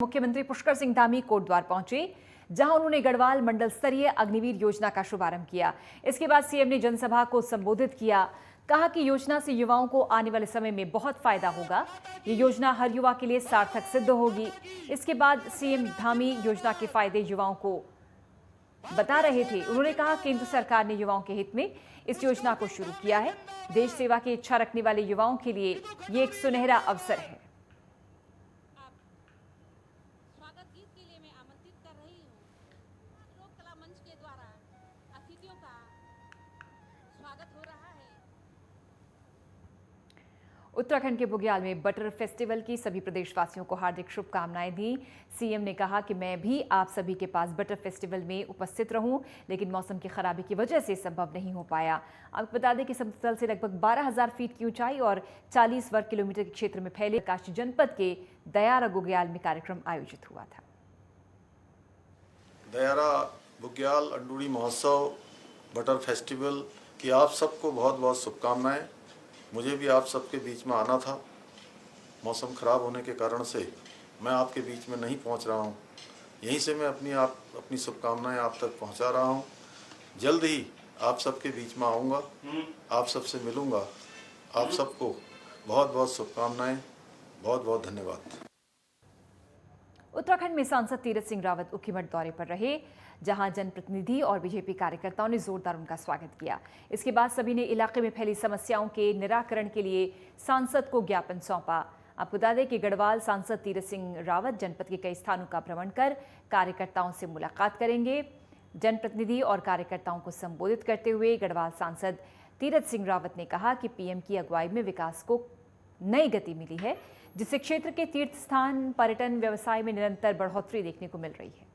मुख्यमंत्री पुष्कर सिंह धामी कोटद्वार पहुंचे, जहां उन्होंने गढ़वाल मंडल स्तरीय अग्निवीर योजना का शुभारंभ किया। इसके बाद सीएम ने जनसभा को संबोधित किया। कहा कि योजना से युवाओं को आने वाले समय में बहुत फायदा होगा। ये योजना हर युवा के लिए सार्थक सिद्ध होगी। इसके बाद सीएम धामी योजना के फायदे युवाओं को बता रहे थे। उन्होंने कहा केंद्र सरकार ने युवाओं के हित में इस योजना को शुरू किया है। देश सेवा की इच्छा रखने वाले युवाओं के लिए ये एक सुनहरा अवसर है। स्वागत गीत के लिए मैं आमंत्रित कर रही हूँ। लोक कला मंच के द्वारा अतिथियों का स्वागत हो रहा है। उत्तराखंड के बुग्याल में बटर फेस्टिवल की सभी प्रदेशवासियों को हार्दिक शुभकामनाएं दी। सीएम ने कहा कि मैं भी आप सभी के पास बटर फेस्टिवल में उपस्थित रहूं, लेकिन मौसम की खराबी की वजह से संभव नहीं हो पाया। आपको बता दें कि समतल से लगभग 12,000 फीट की ऊंचाई और 40 वर्ग किलोमीटर के क्षेत्र में फैले काशी जनपद के दयारा बुग्याल में कार्यक्रम आयोजित हुआ था। दयारा बुग्याल अंडूरी महोत्सव बटर फेस्टिवल की आप सबको बहुत बहुत शुभकामनाएं। मुझे भी आप सबके बीच में आना था। मौसम ख़राब होने के कारण से मैं आपके बीच में नहीं पहुंच रहा हूं। यहीं से मैं अपनी शुभकामनाएं आप तक पहुंचा रहा हूं। जल्द ही आप सबके बीच में आऊँगा, आप सबसे मिलूँगा। आप सबको बहुत बहुत शुभकामनाएं, बहुत बहुत धन्यवाद। उत्तराखंड में सांसद तीरथ सिंह रावत ऊखीमठ दौरे पर रहे, जहां जनप्रतिनिधि और बीजेपी कार्यकर्ताओं ने जोरदार उनका स्वागत किया। इसके बाद सभी ने इलाके में फैली समस्याओं के निराकरण के लिए सांसद को ज्ञापन सौंपा। आपको बता दें कि गढ़वाल सांसद तीरथ सिंह रावत जनपद के कई स्थानों का भ्रमण कर कार्यकर्ताओं से मुलाकात करेंगे। जनप्रतिनिधि और कार्यकर्ताओं को संबोधित करते हुए गढ़वाल सांसद तीरथ सिंह रावत ने कहा कि पीएम की अगुवाई में विकास को नई गति मिली है, जिससे क्षेत्र के तीर्थ स्थान पर्यटन व्यवसाय में निरंतर बढ़ोतरी देखने को मिल रही है।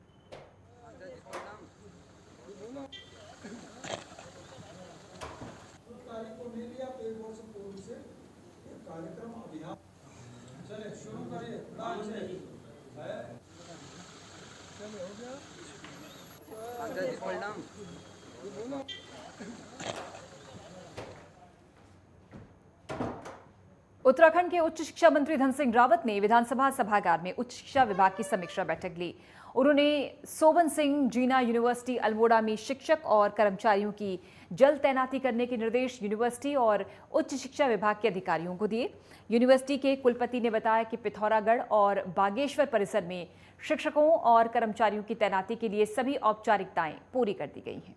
उत्तराखंड के उच्च शिक्षा मंत्री धन सिंह रावत ने विधानसभा सभागार में उच्च शिक्षा विभाग की समीक्षा बैठक ली। उन्होंने सोबन सिंह जीना यूनिवर्सिटी अल्मोड़ा में शिक्षक और कर्मचारियों की जल्द तैनाती करने के निर्देश यूनिवर्सिटी और उच्च शिक्षा विभाग के अधिकारियों को दिए। यूनिवर्सिटी के कुलपति ने बताया कि पिथौरागढ़ और बागेश्वर परिसर में शिक्षकों और कर्मचारियों की तैनाती के लिए सभी औपचारिकताएं पूरी कर दी गई हैं।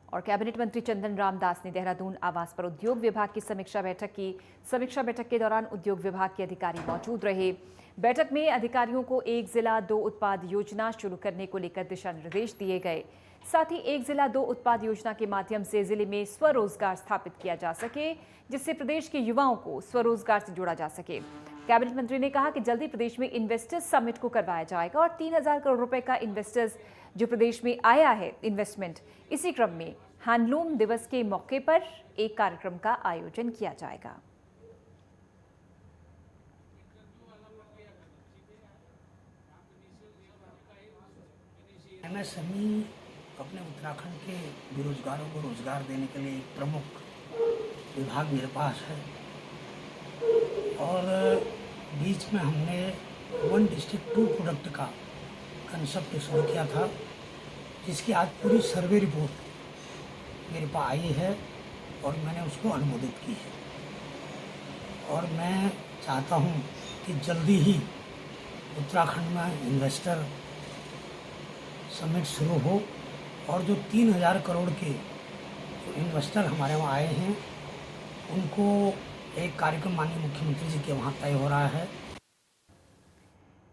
और कैबिनेट मंत्री चंदन रामदास ने देहरादून आवास पर उद्योग विभाग की समीक्षा बैठक की। समीक्षा बैठक के दौरान उद्योग विभाग के अधिकारी मौजूद रहे। बैठक में अधिकारियों को एक जिला दो उत्पाद योजना शुरू करने को लेकर दिशा निर्देश दिए गए। साथ ही एक जिला दो उत्पाद योजना के माध्यम से जिले में स्वरोजगार स्थापित किया जा सके, जिससे प्रदेश के युवाओं को स्वरोजगार से जोड़ा जा सके। कैबिनेट मंत्री ने कहा कि जल्दी प्रदेश में इन्वेस्टर्स समिट को करवाया जाएगा और 3,000 करोड़ रुपए का इन्वेस्टर्स जो प्रदेश में आया है इन्वेस्टमेंट, इसी क्रम में हैंडलूम दिवस के मौके पर एक कार्यक्रम का आयोजन किया जाएगा। एमएसएमई अपने उत्तराखंड के बेरोजगारों को रोजगार देने के लिए एक प्रमुख विभाग मेरे पास है और बीच में हमने वन डिस्ट्रिक्ट टू प्रोडक्ट का कंसेप्ट शुरू किया था, जिसकी आज पूरी सर्वे रिपोर्ट मेरे पास आई है और मैंने उसको अनुमोदित की है। और मैं चाहता हूं कि जल्दी ही उत्तराखंड में इन्वेस्टर समिट शुरू हो और जो 3,000 करोड़ के इन्वेस्टर हमारे वहाँ आए हैं उनको एक कार्यक्रम माननीय मुख्यमंत्री जी के वहाँ तय हो रहा है।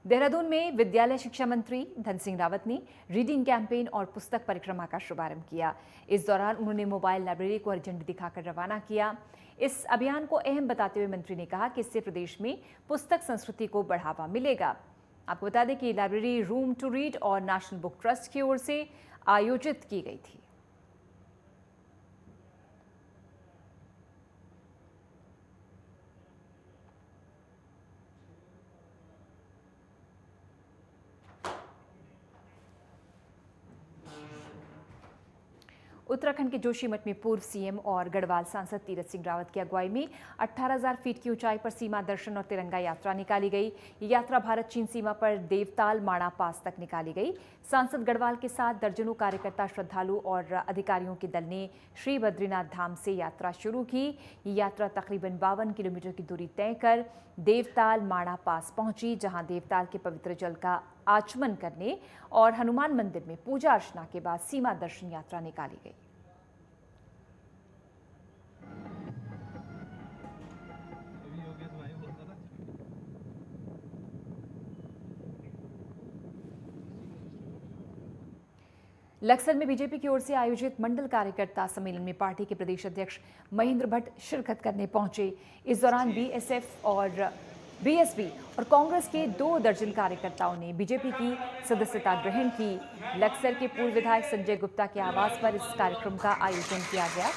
देहरादून में विद्यालय शिक्षा मंत्री धन सिंह रावत ने रीडिंग कैंपेन और पुस्तक परिक्रमा का शुभारंभ किया। इस दौरान उन्होंने मोबाइल लाइब्रेरी को हरी झंडी दिखाकर रवाना किया। इस अभियान को अहम बताते हुए मंत्री ने कहा कि इससे प्रदेश में पुस्तक संस्कृति को बढ़ावा मिलेगा। आपको बता दें कि लाइब्रेरी रूम टू रीड और नेशनल बुक ट्रस्ट की ओर से आयोजित की गई थी। उत्तराखंड के जोशीमठ में पूर्व सीएम और गढ़वाल सांसद तीरथ सिंह रावत की अगुवाई में 18,000 फीट की ऊंचाई पर सीमा दर्शन और तिरंगा यात्रा निकाली गई। ये यात्रा भारत चीन सीमा पर देवताल माणा पास तक निकाली गई। सांसद गढ़वाल के साथ दर्जनों कार्यकर्ता, श्रद्धालु और अधिकारियों के दल ने श्री बद्रीनाथ धाम से यात्रा शुरू की। ये यात्रा तकरीबन 52 किलोमीटर की दूरी तय कर देवताल माणा पास पहुंची, जहां देवताल के पवित्र जल का आचमन करने और हनुमान मंदिर में पूजा अर्चना के बाद सीमा दर्शन यात्रा निकाली गई। लक्सर में बीजेपी की ओर से आयोजित मंडल कार्यकर्ता सम्मेलन में पार्टी के प्रदेश अध्यक्ष महेंद्र भट्ट शिरकत करने पहुंचे। इस दौरान बीएसएफ और बीएसपी और कांग्रेस के 2 दर्जन कार्यकर्ताओं ने बीजेपी की सदस्यता ग्रहण की। लक्सर के पूर्व विधायक संजय गुप्ता के आवास पर इस कार्यक्रम का आयोजन किया गया।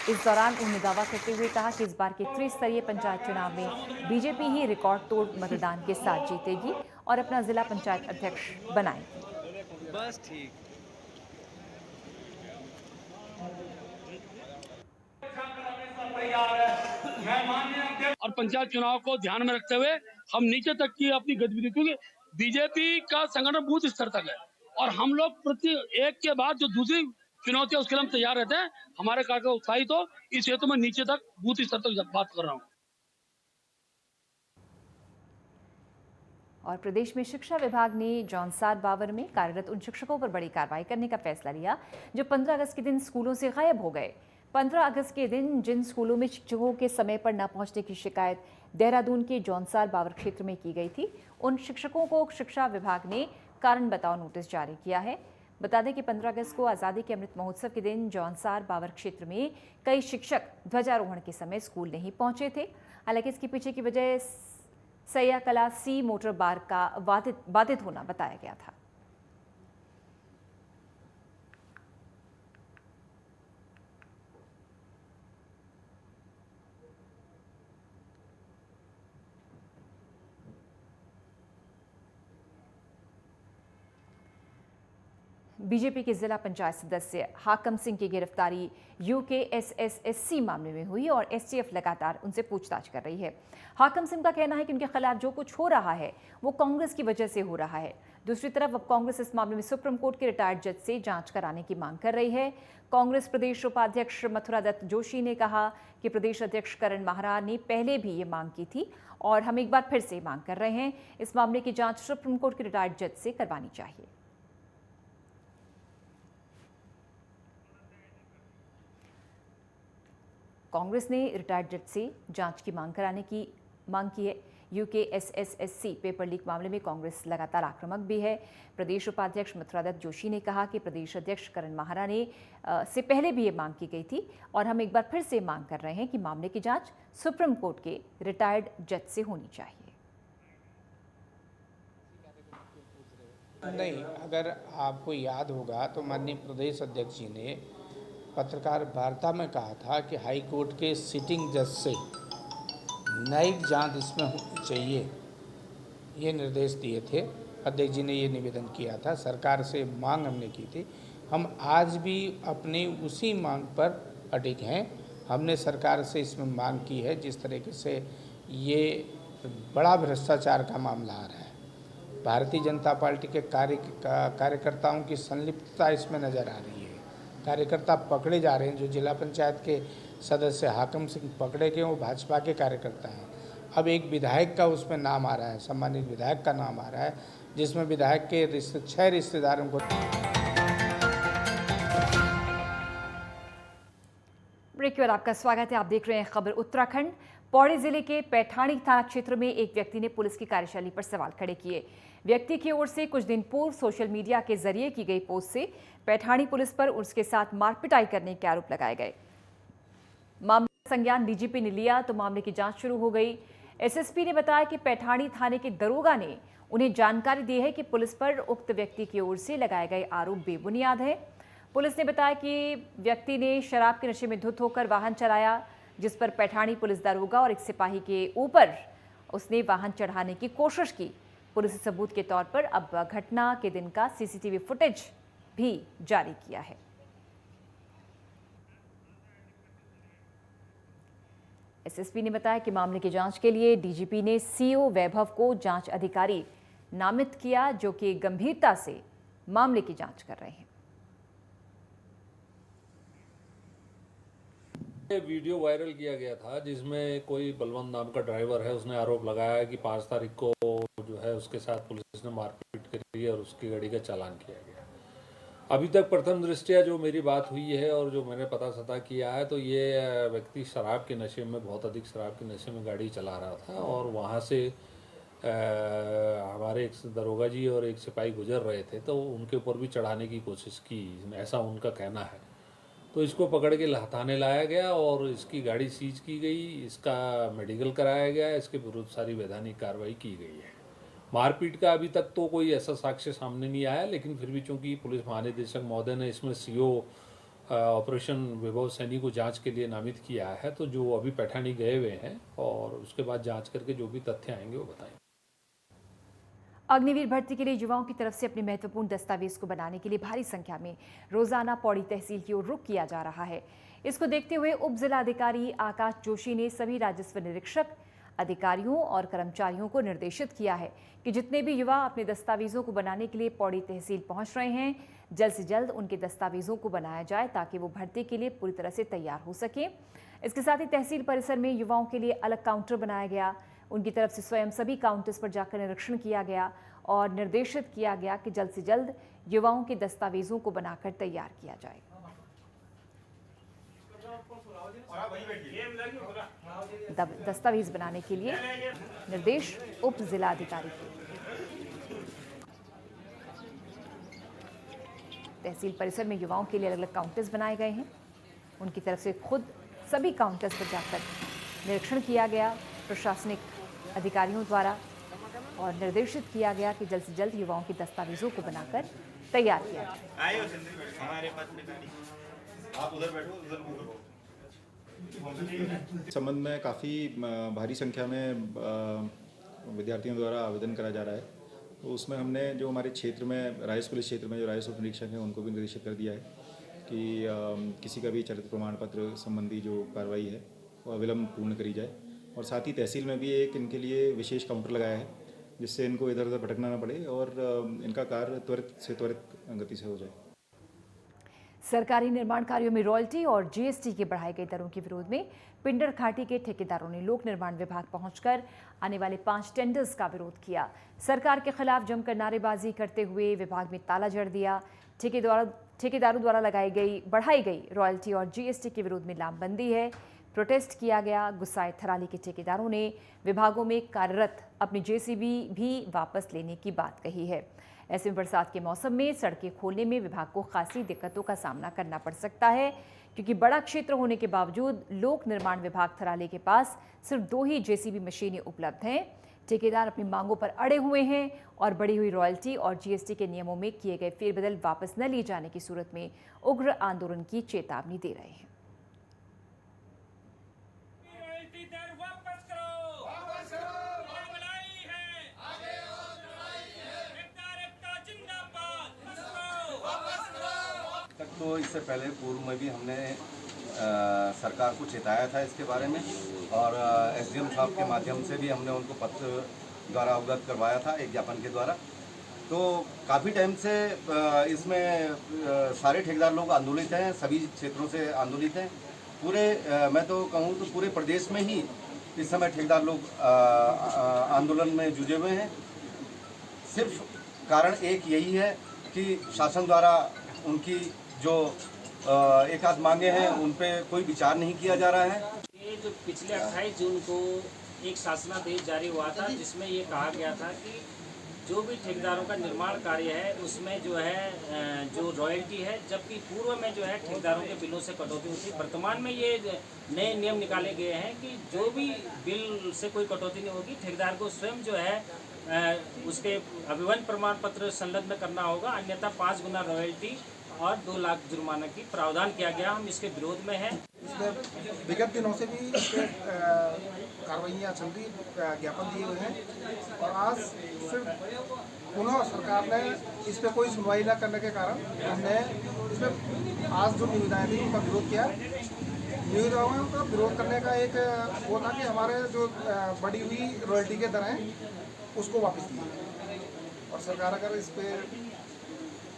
इस दौरान उन्होंने दावा करते हुए कहा कि इस बार के त्रिस्तरीय पंचायत चुनाव में बीजेपी ही रिकॉर्ड तोड़ मतदान के साथ जीतेगी और अपना जिला पंचायत अध्यक्ष बनाएगी। बस ठीक। और पंचायत चुनाव को ध्यान में रखते हुए हम नीचे तक की अपनी गतिविधि, क्योंकि बीजेपी का संगठन बूथ स्तर तक है और हम लोग प्रति एक के बाद जो दूसरी चुनौती है उसके लिए हम तैयार रहते हैं। हमारे कार्यक्रम उत्साहित हो, इस हेतु में नीचे तक बूथ स्तर तक बात कर रहा हूँ। और प्रदेश में शिक्षा विभाग ने जौनसार बावर में कार्यरत उन शिक्षकों पर बड़ी कार्रवाई करने का फैसला लिया जो 15 अगस्त के दिन स्कूलों से गायब हो गए। 15 अगस्त के दिन जिन स्कूलों में शिक्षकों के समय पर न पहुंचने की शिकायत देहरादून के जौनसार बावर क्षेत्र में की गई थी, उन शिक्षकों को शिक्षा विभाग ने कारण बताओ नोटिस जारी किया है। बता दें कि 15 अगस्त को आज़ादी के अमृत महोत्सव के दिन जौनसार बावर क्षेत्र में कई शिक्षक ध्वजारोहण के समय स्कूल नहीं पहुंचे थे। हालांकि इसके पीछे की वजह सैया कला सी मोटर बार का बाधित होना बताया गया था। बीजेपी के जिला पंचायत सदस्य हाकम सिंह की गिरफ्तारी यूकेएसएसएससी मामले में हुई और एसटीएफ लगातार उनसे पूछताछ कर रही है। हाकम सिंह का कहना है कि उनके खिलाफ जो कुछ हो रहा है वो कांग्रेस की वजह से हो रहा है। दूसरी तरफ अब कांग्रेस इस मामले में सुप्रीम कोर्ट के रिटायर्ड जज से जांच कराने की मांग कर रही है। कांग्रेस प्रदेश उपाध्यक्ष मथुरा दत्त जोशी ने कहा कि प्रदेश अध्यक्ष करण माहरा ने पहले भी ये मांग की थी और हम एक बार फिर से मांग कर रहे हैं। इस मामले की जांच सुप्रीम कोर्ट के रिटायर्ड जज से करवानी चाहिए। कांग्रेस ने रिटायर्ड जज से जांच की मांग की है। यूकेएसएसएससी पेपर लीक मामले में कांग्रेस लगातार आक्रामक भी है। प्रदेश उपाध्यक्ष मथुरा दत्त जोशी ने कहा कि प्रदेश अध्यक्ष करण माहरा ने से पहले भी ये मांग की गई थी और हम एक बार फिर से मांग कर रहे हैं कि मामले की जांच सुप्रीम कोर्ट के रिटायर्ड जज से होनी चाहिए। नहीं, अगर आपको याद होगा तो माननीय प्रदेश अध्यक्ष जी ने पत्रकार वार्ता में कहा था कि हाई कोर्ट के सिटिंग जज से न्यायिक जांच इसमें होनी चाहिए, ये निर्देश दिए थे। अध्यक्ष जी ने ये निवेदन किया था, सरकार से मांग हमने की थी। हम आज भी अपनी उसी मांग पर अडिग हैं। हमने सरकार से इसमें मांग की है, जिस तरीके से ये बड़ा भ्रष्टाचार का मामला आ रहा है, भारतीय जनता पार्टी के कार्यकर्ताओं की संलिप्तता इसमें नज़र आ रही है। कार्यकर्ता पकड़े जा रहे हैं। जो जिला पंचायत के सदस्य हाकम सिंह पकड़े गए वो भाजपा के कार्यकर्ता हैं। अब एक विधायक का उसमें नाम आ रहा है, सम्मानित विधायक का नाम आ रहा है, जिसमें विधायक के 6 रिश्तेदारों को। ब्रेक के बाद आपका स्वागत है। आप देख रहे हैं खबर उत्तराखंड। पौड़ी जिले के पैठाणी थाना क्षेत्र में एक व्यक्ति ने पुलिस की कार्यशैली पर सवाल खड़े किए। व्यक्ति की ओर से कुछ दिन पूर्व सोशल मीडिया के जरिए की गई पोस्ट से पैठाणी पुलिस पर उसके साथ मारपिटाई करने के आरोप लगाए गए। मामले का संज्ञान डीजीपी ने लिया तो मामले की जांच शुरू हो गई। एसएसपी ने बताया कि पैठाणी थाने के दरोगा ने उन्हें जानकारी दी है कि पुलिस पर उक्त व्यक्ति की ओर से लगाए गए आरोप बेबुनियाद है। पुलिस ने बताया कि व्यक्ति ने शराब के नशे में धुत होकर वाहन चलाया, जिस पर पैठाणी पुलिस दरोगा और एक सिपाही के ऊपर उसने वाहन चढ़ाने की कोशिश की। पुलिस सबूत के तौर पर अब घटना के दिन का सीसीटीवी फुटेज भी जारी किया है। एसएसपी ने बताया कि मामले की जांच के लिए डीजीपी ने सीओ वैभव को जांच अधिकारी नामित किया, जो कि गंभीरता से मामले की जांच कर रहे हैं। वीडियो वायरल किया गया था जिसमें कोई बलवंत नाम का ड्राइवर है, उसने आरोप लगाया कि 5 तारीख को जो है उसके साथ पुलिस ने मारपीट करी और उसकी गाड़ी का चालान किया गया। अभी तक प्रथम दृष्टया जो मेरी बात हुई है और जो मैंने पता सता किया है, तो ये व्यक्ति शराब के नशे में, बहुत अधिक शराब के नशे में गाड़ी चला रहा था और वहाँ से हमारे एक दरोगा जी और एक सिपाही गुजर रहे थे, तो उनके ऊपर भी चढ़ाने की कोशिश की, ऐसा उनका कहना है। तो इसको पकड़ के थाने लाया गया और इसकी गाड़ी सीज की गई, इसका मेडिकल कराया गया, इसके विरुद्ध सारी वैधानिक कार्रवाई की गई है। मारपीट का अभी तक तो कोई ऐसा साक्ष्य सामने नहीं आया, लेकिन फिर भी चूंकि पुलिस महानिदेशक महोदय ने इसमें सीओ ऑपरेशन विभव सैनी को जांच के लिए नामित किया है, तो जो अभी पैठानी गए हुए हैं और उसके बाद जांच करके जो भी तथ्य आएंगे वो बताएंगे। अग्निवीर भर्ती के लिए युवाओं की तरफ से अपने महत्वपूर्ण दस्तावेज को बनाने के लिए भारी संख्या में रोजाना पौड़ी तहसील की ओर रुख किया जा रहा है। इसको देखते हुए उप जिलाधिकारी आकाश जोशी ने सभी राजस्व निरीक्षक, अधिकारियों और कर्मचारियों को निर्देशित किया है कि जितने भी युवा अपने दस्तावेजों को बनाने के लिए पौड़ी तहसील पहुंच रहे हैं, जल्द से जल्द उनके दस्तावेजों को बनाया जाए ताकि वो भर्ती के लिए पूरी तरह से तैयार हो सके। इसके साथ ही तहसील परिसर में युवाओं के लिए अलग काउंटर बनाया गया। उनकी तरफ से स्वयं सभी काउंटर्स पर जाकर निरीक्षण किया गया और निर्देशित किया गया कि जल्द से जल्द युवाओं के दस्तावेजों को बनाकर तैयार किया जाए। दस्तावेज बनाने के लिए निर्देश उप जिलाधिकारी को। तहसील परिसर में युवाओं के लिए अलग अलग काउंटर्स बनाए गए हैं। उनकी तरफ से खुद सभी काउंटर्स पर जाकर निरीक्षण किया गया प्रशासनिक अधिकारियों द्वारा और निर्देशित किया गया कि जल्द से जल्द युवाओं के दस्तावेजों को बनाकर तैयार किया जाए। इस संबंध में काफ़ी भारी संख्या में विद्यार्थियों द्वारा आवेदन करा जा रहा है, तो उसमें हमने जो हमारे क्षेत्र में राजस्व पुलिस क्षेत्र में जो राजस्व उप निरीक्षक हैं उनको भी निर्देशित कर दिया है कि किसी का भी चरित्र प्रमाण पत्र संबंधी जो कार्रवाई है वो अविलंब पूर्ण करी जाए। और साथ ही तहसील में भी एक इनके लिए विशेष काउंटर लगाया है जिससे इनको इधर उधर भटकना ना पड़े और इनका कार्य त्वरित से त्वरित गति से हो जाए। सरकारी निर्माण कार्यों में रॉयल्टी और जीएसटी के बढ़ाए गए दरों के विरोध में पिंडर घाटी के ठेकेदारों ने लोक निर्माण विभाग पहुंचकर आने वाले 5 टेंडर्स का विरोध किया। सरकार के खिलाफ जमकर नारेबाजी करते हुए विभाग में ताला जड़ दिया। ठेकेदारों द्वारा बढ़ाई गई रॉयल्टी और जीएसटी के विरोध में लामबंदी है। प्रोटेस्ट किया गया। गुस्साए थराली के ठेकेदारों ने विभागों में कार्यरत अपनी जेसीबी भी वापस लेने की बात कही है। ऐसे में बरसात के मौसम में सड़कें खोलने में विभाग को खासी दिक्कतों का सामना करना पड़ सकता है, क्योंकि बड़ा क्षेत्र होने के बावजूद लोक निर्माण विभाग थराली के पास सिर्फ 2 ही जेसीबी मशीनें उपलब्ध हैं। ठेकेदार अपनी मांगों पर अड़े हुए हैं और बढ़ी हुई रॉयल्टी और जीएसटी के नियमों में किए गए फेरबदल वापस न लिए जाने की सूरत में उग्र आंदोलन की चेतावनी दे रहे हैं। तो इससे पहले पूर्व में भी हमने सरकार को चेताया था इसके बारे में और एसडीएम साहब के माध्यम से भी हमने उनको पत्र द्वारा अवगत करवाया था एक ज्ञापन के द्वारा। तो काफ़ी टाइम से इसमें सारे ठेकेदार लोग आंदोलित हैं, सभी क्षेत्रों से आंदोलित हैं। पूरे मैं तो कहूँ तो पूरे प्रदेश में ही इस समय ठेकेदार लोग आंदोलन में जुटे हुए हैं। सिर्फ कारण एक यही है कि शासन द्वारा उनकी जो एक आध मांगे हैं उन पे कोई विचार नहीं किया जा रहा है। ये जो पिछले 28 जून को एक शासनादेश जारी हुआ था जिसमें ये कहा गया था कि जो भी ठेकेदारों का निर्माण कार्य है उसमें जो है जो रॉयल्टी है, जबकि पूर्व में जो है ठेकेदारों के बिलों से कटौती होती। वर्तमान में ये नए नियम निकाले गए हैं कि जो भी बिल से कोई कटौती नहीं होगी, ठेकेदार को स्वयं जो है उसके अभिवन प्रमाण पत्र संलग्न करना होगा, अन्यथा 5 गुना रॉयल्टी और 2 लाख जुर्माना की प्रावधान किया गया। हम इसके विरोध में हैं। इसमें विगत दिनों से भी इस पर कार्रवाइयाँ चल रही, ज्ञापन दिए हुए हैं और आज सिर्फ पुनः सरकार ने इस पर कोई सुनवाई न करने के कारण हमने इसमें आज जो निविदाएं थी उनका विरोध किया। नियोजकों का विरोध करने का एक वो था कि हमारे जो बढ़ी हुई रॉयल्टी के दर हैं उसको वापस दिए, और सरकार अगर इस पे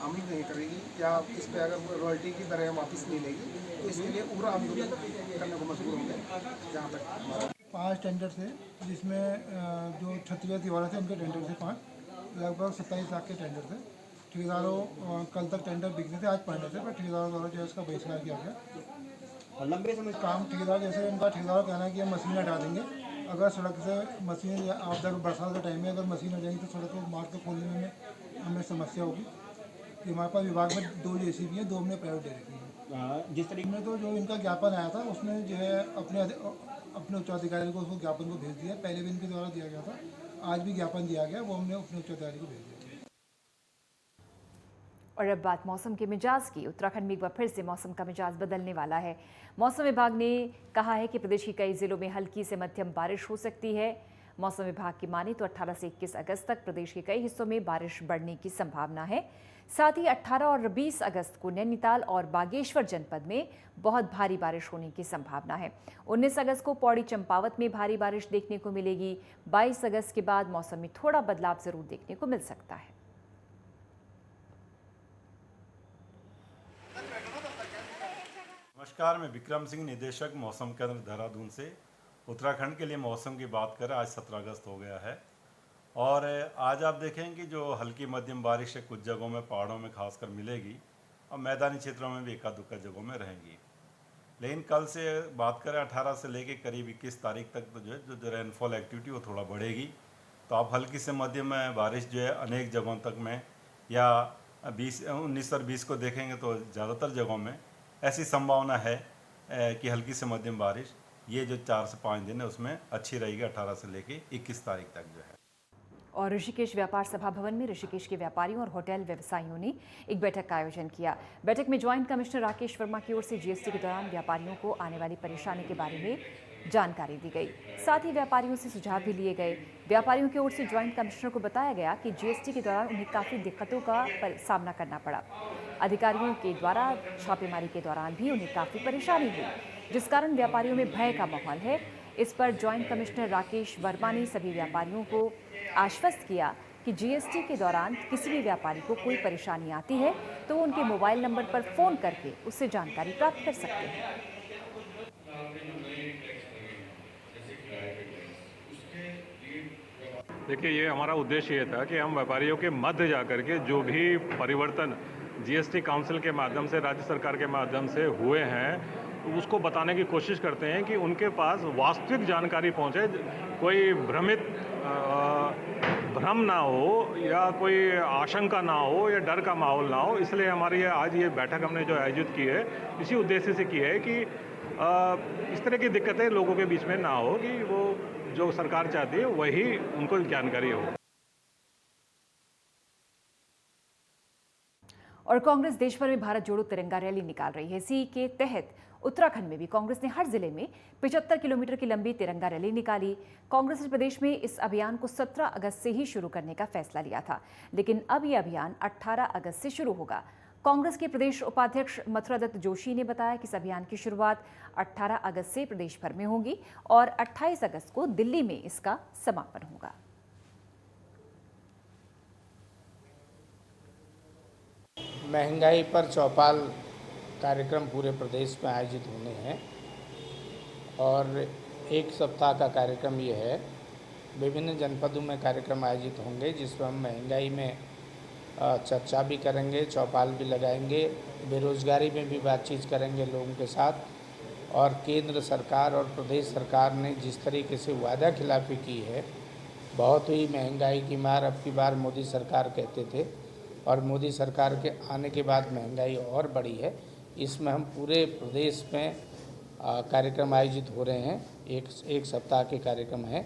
अमल नहीं करेगी या इस पे अगर रॉयल्टी की दरें वापस नहीं लेगी तो इसके लिए उग्र आंदोलन करने को मजबूर होंगे। जहाँ तक 5 टेंडर थे, जिसमें जो छत्तीसगढ़ तिवारा थे उनके टेंडर थे 5, लगभग 27 लाख के टेंडर थे। ठेकेदारों कल तक टेंडर बिकने थे, आज पढ़ने थे, पर ठेकेदारों द्वारा जो है इसका बहिष्कार किया गया। और लंबे समय काम ठेकेदार जैसे उनका ठेकेदारों का कहना है कि हम मशीन हटा देंगे, अगर सड़क से मशीन या आपदा बरसात के टाइम में अगर मशीन हट जाएंगी तो सड़क को मार्ग को खोलने में हमें समस्या होगी। कि हमारे पास विभाग में 2 JCB हैं, 2 हमने प्राइवेट दे रखी हैं। जिस तरीके में तो जो इनका ज्ञापन आया था उसमें जो है अपने उच्चाधिकारी को उसको ज्ञापन को भेज दिया। पहले भी इनके द्वारा दिया गया था, आज भी ज्ञापन दिया गया, वो हमने अपने उच्चाधिकारी को भेज दिया। और अब बात मौसम के मिजाज की। उत्तराखंड में एक बार फिर से मौसम का मिजाज बदलने वाला है। मौसम विभाग ने कहा है कि प्रदेश के कई जिलों में हल्की से मध्यम बारिश हो सकती है। मौसम विभाग की माने तो 18 से 21 अगस्त तक प्रदेश के कई हिस्सों में बारिश बढ़ने की संभावना है। साथ ही 18 और 20 अगस्त को नैनीताल और बागेश्वर जनपद में बहुत भारी बारिश होने की संभावना है। 19 अगस्त को पौड़ी चंपावत में भारी बारिश देखने को मिलेगी। 22 अगस्त के बाद मौसम में थोड़ा बदलाव जरूर देखने को मिल सकता है। नमस्कार, मैं विक्रम सिंह, निदेशक मौसम केंद्र देहरादून से। उत्तराखंड के लिए मौसम की बात करें, आज 17 अगस्त हो गया है और आज आप देखें कि जो हल्की मध्यम बारिश है कुछ जगहों में, पहाड़ों में खासकर मिलेगी और मैदानी क्षेत्रों में भी एकाध दुक्का जगहों में रहेंगी। लेकिन कल से बात करें 18 से लेकर करीब 21 तारीख तक तो जो रेनफॉल एक्टिविटी वो थोड़ा बढ़ेगी। तो आप हल्की से मध्यम बारिश जो है अनेक जगहों तक में, या 19 और 20 को देखेंगे तो ज़्यादातर जगहों में ऐसी संभावना है कि हल्की से मध्यम बारिश ये जो 4 से 5 दिन है उसमें अच्छी रहेगी, 18 से लेके 21 तारीख तक जो है। और ऋषिकेश व्यापार सभा भवन में ऋषिकेश के व्यापारियों और होटल व्यवसायियों ने एक बैठक का आयोजन किया। बैठक में ज्वाइंट कमिश्नर राकेश वर्मा की ओर से GST के दौरान व्यापारियों को आने वाली परेशानी के बारे में जानकारी दी गई। साथ ही व्यापारियों से सुझाव भी लिए गए। व्यापारियों की ओर से ज्वाइंट कमिश्नर को बताया गया कि GST के दौरान उन्हें काफ़ी दिक्कतों का सामना करना पड़ा। अधिकारियों के द्वारा छापेमारी के दौरान भी उन्हें काफ़ी परेशानी हुई, जिस कारण व्यापारियों में भय का माहौल है। इस पर ज्वाइंट कमिश्नर राकेश वर्मा ने सभी व्यापारियों को आश्वस्त किया कि GST के दौरान किसी भी व्यापारी को कोई परेशानी आती है तो वो उनके मोबाइल नंबर पर फ़ोन करके उससे जानकारी प्राप्त कर सकते हैं। देखिए, ये हमारा उद्देश्य ये था कि हम व्यापारियों के मध्य जाकर के जो भी परिवर्तन GST काउंसिल के माध्यम से, राज्य सरकार के माध्यम से हुए हैं, तो उसको बताने की कोशिश करते हैं कि उनके पास वास्तविक जानकारी पहुंचे, कोई भ्रम ना हो या कोई आशंका ना हो या डर का माहौल ना हो। इसलिए हमारी आज ये बैठक हमने जो आयोजित की है, इसी उद्देश्य से की है कि इस तरह की दिक्कतें लोगों के बीच में ना हो, कि वो जो सरकार चाहती है वही उनको जानकारी हो। और कांग्रेस देश भर में भारत जोड़ो तिरंगा रैली निकाल रही है। इसी के तहत उत्तराखंड में भी कांग्रेस ने हर जिले में 75 किलोमीटर की लंबी तिरंगा रैली निकाली। कांग्रेस ने प्रदेश में इस अभियान को 17 अगस्त से ही शुरू करने का फैसला लिया था, लेकिन अब यह अभियान 18 अगस्त से शुरू होगा। कांग्रेस के प्रदेश उपाध्यक्ष मथुरा दत्त जोशी ने बताया कि इस अभियान की शुरुआत 18 अगस्त से प्रदेश भर में होगी और 28 अगस्त को दिल्ली में इसका समापन होगा। महंगाई पर चौपाल कार्यक्रम पूरे प्रदेश में आयोजित होने हैं और एक सप्ताह का कार्यक्रम ये है। विभिन्न जनपदों में कार्यक्रम आयोजित होंगे जिसमें हम महंगाई में चर्चा भी करेंगे, चौपाल भी लगाएंगे, बेरोजगारी में भी बातचीत करेंगे लोगों के साथ। और केंद्र सरकार और प्रदेश सरकार ने जिस तरीके से वादा खिलाफी की है, बहुत ही महंगाई की मार अब की बार मोदी सरकार कहते थे और मोदी सरकार के आने के बाद महंगाई और बढ़ी है। इसमें हम पूरे प्रदेश में कार्यक्रम आयोजित हो रहे हैं। एक सप्ताह के कार्यक्रम हैं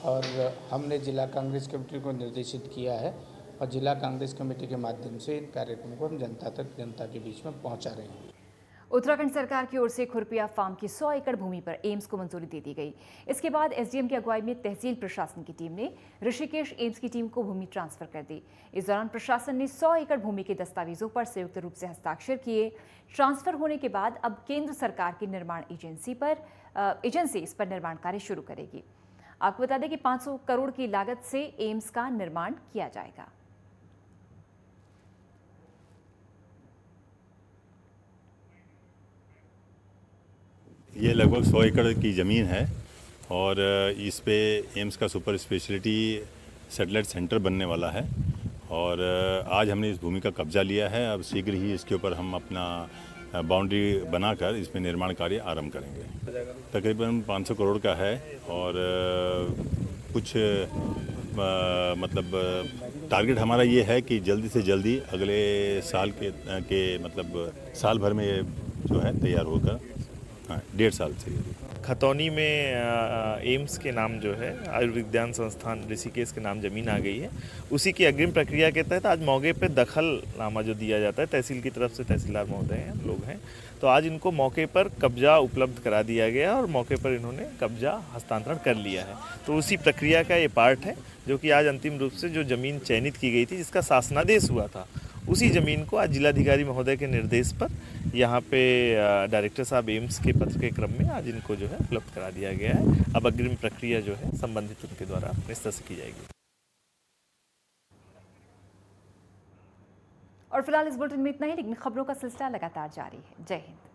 और हमने जिला कांग्रेस कमेटी को निर्देशित किया है और जिला कांग्रेस कमेटी के माध्यम से इन कार्यक्रमों को हम जनता के बीच में पहुंचा रहे हैं। उत्तराखंड सरकार की ओर से खुरपिया फार्म की 100 एकड़ भूमि पर एम्स को मंजूरी दे दी गई। इसके बाद एसडीएम की अगुवाई में तहसील प्रशासन की टीम ने ऋषिकेश एम्स की टीम को भूमि ट्रांसफर कर दी। इस दौरान प्रशासन ने 100 एकड़ भूमि के दस्तावेजों पर संयुक्त रूप से हस्ताक्षर किए। ट्रांसफर होने के बाद अब केंद्र सरकार की निर्माण एजेंसी इस पर निर्माण कार्य शुरू करेगी। आपको बता दें कि 500 करोड़ की लागत से एम्स का निर्माण किया जाएगा। ये लगभग 100 एकड़ की ज़मीन है और इस पे एम्स का सुपर स्पेशलिटी सैटेलाइट सेंटर बनने वाला है और आज हमने इस भूमि का कब्जा लिया है। अब शीघ्र ही इसके ऊपर हम अपना बाउंड्री बनाकर इसमें निर्माण कार्य आरंभ करेंगे। तकरीबन 500 करोड़ का है और कुछ मतलब टारगेट हमारा ये है कि जल्दी से जल्दी अगले साल के मतलब साल भर में ये जो है तैयार होकर 1.5 साल से। खतौनी में एम्स के नाम जो है आयुर्विज्ञान संस्थान ऋषिकेश के नाम ज़मीन आ गई है। उसी की अग्रिम प्रक्रिया के तहत आज मौके पे दखलनामा जो दिया जाता है तहसील की तरफ से, तहसीलदार महोदय हैं, लोग हैं, तो आज इनको मौके पर कब्जा उपलब्ध करा दिया गया और मौके पर इन्होंने कब्जा हस्तांतरण कर लिया है। तो उसी प्रक्रिया का ये पार्ट है जो कि आज अंतिम रूप से जो ज़मीन चयनित की गई थी, जिसका शासनादेश हुआ था, उसी ज़मीन को आज जिलाधिकारी महोदय के निर्देश पर यहाँ पे डायरेक्टर साहब एम्स के पत्र के क्रम में आज इनको जो है उपलब्ध करा दिया गया है। अब अग्रिम प्रक्रिया जो है संबंधित उनके द्वारा निश्चित से की जाएगी। और फिलहाल इस बुलेटिन में इतना ही, लेकिन खबरों का सिलसिला लगातार जारी है। जय हिंद।